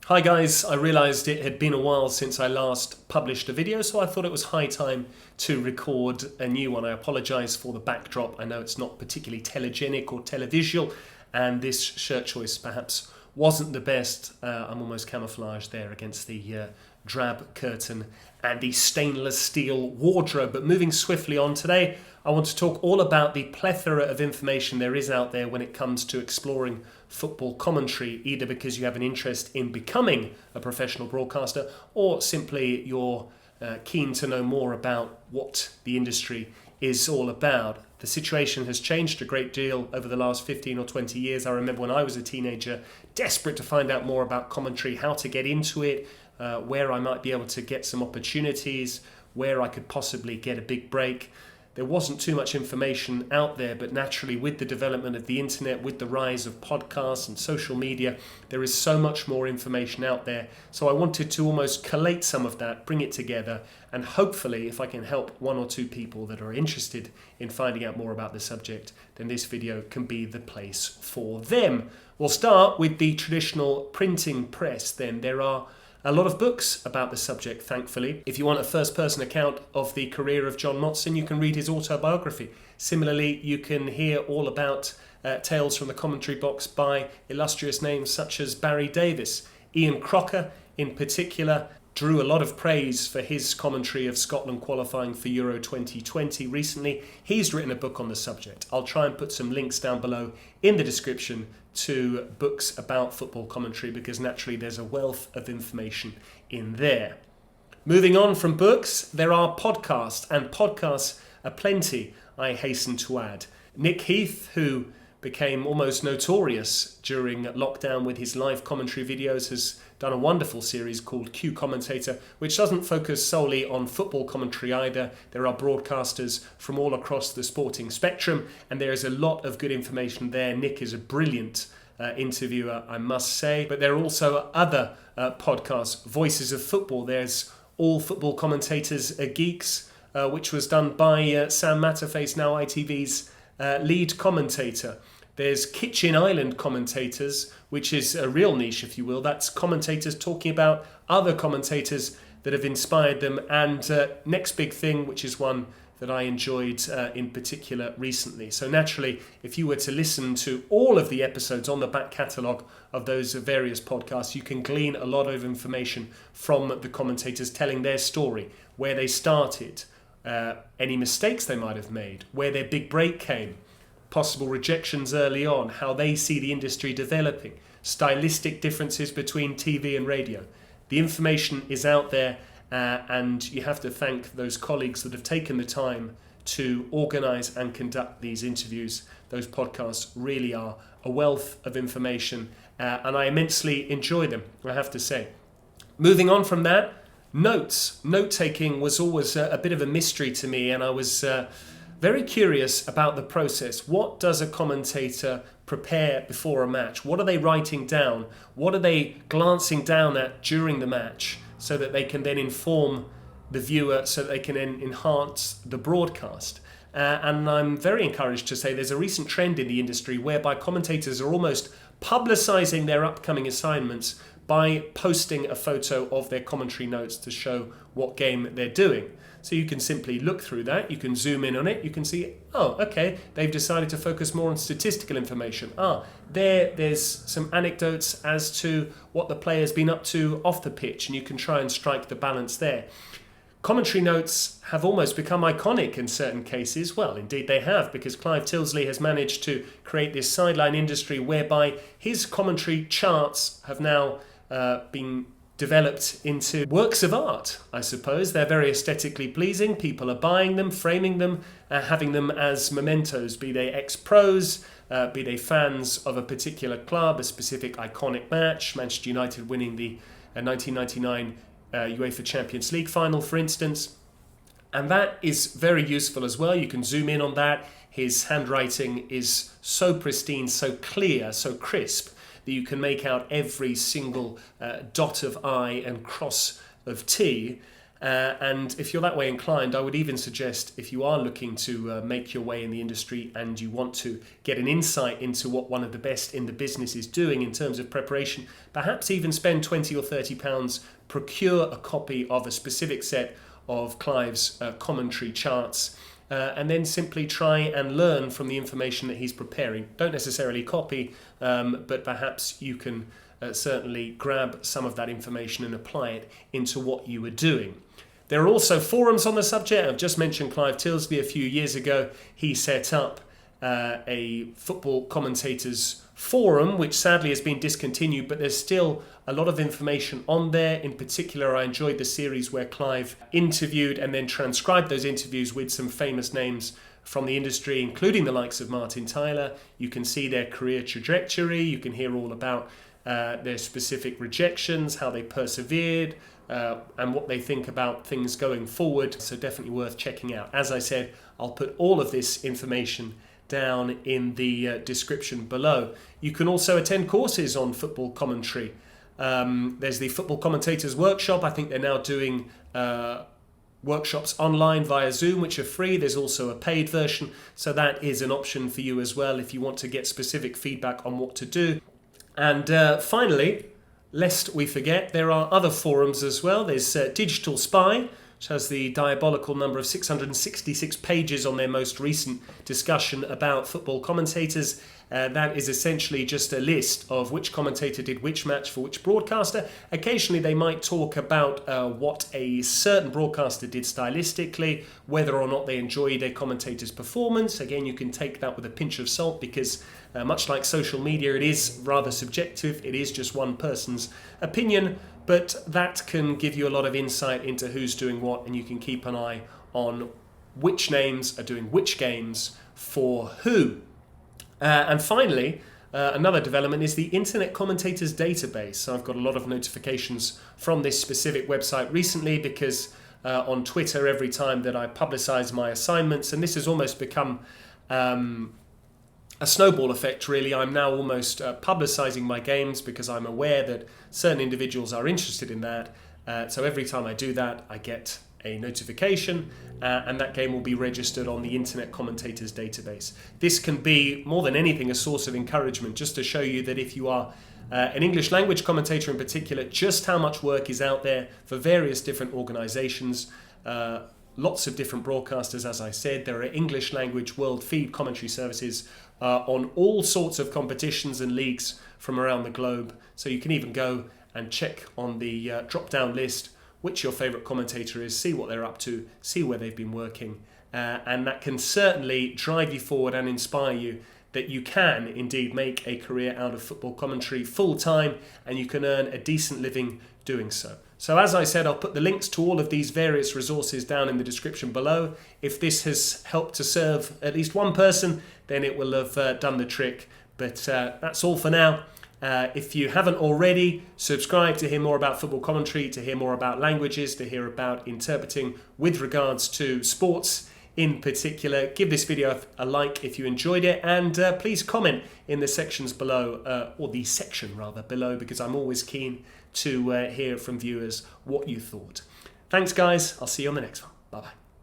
Hi guys, I realised it had been a while since I last published a video, so I thought it was high time to record a new one. I apologise for the backdrop. I know it's not particularly telegenic or televisual, and this shirt choice perhaps wasn't the best. I'm almost camouflaged there against the drab curtain and the stainless steel wardrobe. But moving swiftly on today, I want to talk all about the plethora of information there is out there when it comes to exploring football commentary, either because you have an interest in becoming a professional broadcaster or simply you're keen to know more about what the industry is all about. The situation has changed a great deal over the last 15 or 20 years. I remember when I was a teenager, desperate to find out more about commentary, how to get into it, where I might be able to get some opportunities, where I could possibly get a big break. There wasn't too much information out there, but naturally with the development of the internet, with the rise of podcasts and social media, there is so much more information out there. So I wanted to almost collate some of that, bring it together, and hopefully if I can help one or two people that are interested in finding out more about the subject, then this video can be the place for them. We'll start with the traditional printing press then. There are a lot of books about the subject, thankfully. If you want a first-person account of the career of John Motson, you can read his autobiography. Similarly, you can hear all about tales from the commentary box by illustrious names such as Barry Davies. Ian Crocker, in particular, drew a lot of praise for his commentary of Scotland qualifying for Euro 2020 recently. He's written a book on the subject. I'll try and put some links down below in the description to books about football commentary because naturally there's a wealth of information in there. Moving on from books, there are podcasts, and podcasts are plenty, I hasten to add. Nick Heath, who became almost notorious during lockdown with his live commentary videos, has done a wonderful series called Q Commentator, which doesn't focus solely on football commentary either. There are broadcasters from all across the sporting spectrum, and there is a lot of good information there. Nick is a brilliant interviewer, I must say. But there are also other podcasts, Voices of Football. There's All Football Commentators Are Geeks, which was done by Sam Matterface, now ITV's lead commentator. There's Kitchen Island Commentators, which is a real niche, if you will. That's commentators talking about other commentators that have inspired them. And Next Big Thing, which is one that I enjoyed in particular recently. So naturally, if you were to listen to all of the episodes on the back catalogue of those various podcasts, you can glean a lot of information from the commentators telling their story, where they started, any mistakes they might have made, where their big break came, possible rejections early on, how they see the industry developing, stylistic differences between TV and radio. The information is out there, and you have to thank those colleagues that have taken the time to organise and conduct these interviews. Those podcasts really are a wealth of information, and I immensely enjoy them, I have to say. Moving on from that, note-taking was always a bit of a mystery to me, and I was very curious about the process. What does a commentator prepare before a match? What are they writing down? What are they glancing down at during the match so that they can then inform the viewer, so that they can then enhance the broadcast? And I'm very encouraged to say there's a recent trend in the industry whereby commentators are almost publicising their upcoming assignments by posting a photo of their commentary notes to show what game they're doing. So you can simply look through that, you can zoom in on it, you can see, oh, okay, they've decided to focus more on statistical information. There's some anecdotes as to what the player's been up to off the pitch, and you can try and strike the balance there. Commentary notes have almost become iconic in certain cases. Well, indeed they have, because Clive Tilsley has managed to create this sideline industry whereby his commentary charts have now been developed into works of art, I suppose. They're very aesthetically pleasing. People are buying them, framing them, having them as mementos, be they ex-pros, be they fans of a particular club, a specific iconic match, Manchester United winning the 1999 UEFA Champions League final, for instance. And that is very useful as well. You can zoom in on that. His handwriting is so pristine, so clear, so crisp, that you can make out every single dot of I and cross of T. And if you're that way inclined, I would even suggest, if you are looking to make your way in the industry and you want to get an insight into what one of the best in the business is doing in terms of preparation, perhaps even spend 20 or 30 pounds, procure a copy of a specific set of Clive's commentary charts, and then simply try and learn from the information that he's preparing. Don't necessarily copy, but perhaps you can certainly grab some of that information and apply it into what you are doing. There are also forums on the subject. I've just mentioned Clive Tilsley a few years ago. He set up a football commentators forum, which sadly has been discontinued, but there's still a lot of information on there. In particular, I enjoyed the series where Clive interviewed and then transcribed those interviews with some famous names from the industry, including the likes of Martin Tyler. You can see their career trajectory. You can hear all about their specific rejections, how they persevered, and what they think about things going forward. So definitely worth checking out. As I said, I'll put all of this information down in the description below. You can also attend courses on football commentary. There's the Football Commentators Workshop. I think they're now doing workshops online via Zoom, which are free. There's also a paid version, so that is an option for you as well if you want to get specific feedback on what to do. And finally, lest we forget, there are other forums as well. There's Digital Spy, which has the diabolical number of 666 pages on their most recent discussion about football commentators. That is essentially just a list of which commentator did which match for which broadcaster. Occasionally they might talk about what a certain broadcaster did stylistically, whether or not they enjoyed a commentator's performance. Again, you can take that with a pinch of salt because much like social media, it is rather subjective. It is just one person's opinion, but that can give you a lot of insight into who's doing what, and you can keep an eye on which names are doing which games for who. And finally, another development is the Internet Commentators Database. So I've got a lot of notifications from this specific website recently because on Twitter, every time that I publicize my assignments, and this has almost become a snowball effect, really. I'm now almost publicizing my games because I'm aware that certain individuals are interested in that. So every time I do that, I get a notification, and that game will be registered on the Internet Commentators Database. This can be, more than anything, a source of encouragement, just to show you that if you are an English language commentator in particular, just how much work is out there for various different organizations. Lots of different broadcasters, as I said. There are English language world feed commentary services on all sorts of competitions and leagues from around the globe. So you can even go and check on the drop-down list which your favourite commentator is, see what they're up to, see where they've been working. And that can certainly drive you forward and inspire you that you can indeed make a career out of football commentary full-time, and you can earn a decent living doing so. So as I said, I'll put the links to all of these various resources down in the description below. If this has helped to serve at least one person, then it will have done the trick. But that's all for now. If you haven't already, subscribe to hear more about football commentary, to hear more about languages, to hear about interpreting with regards to sports in particular. Give this video a like if you enjoyed it, and please comment in the sections below, or the section rather below, because I'm always keen to hear from viewers what you thought. Thanks guys, I'll see you on the next one. Bye bye.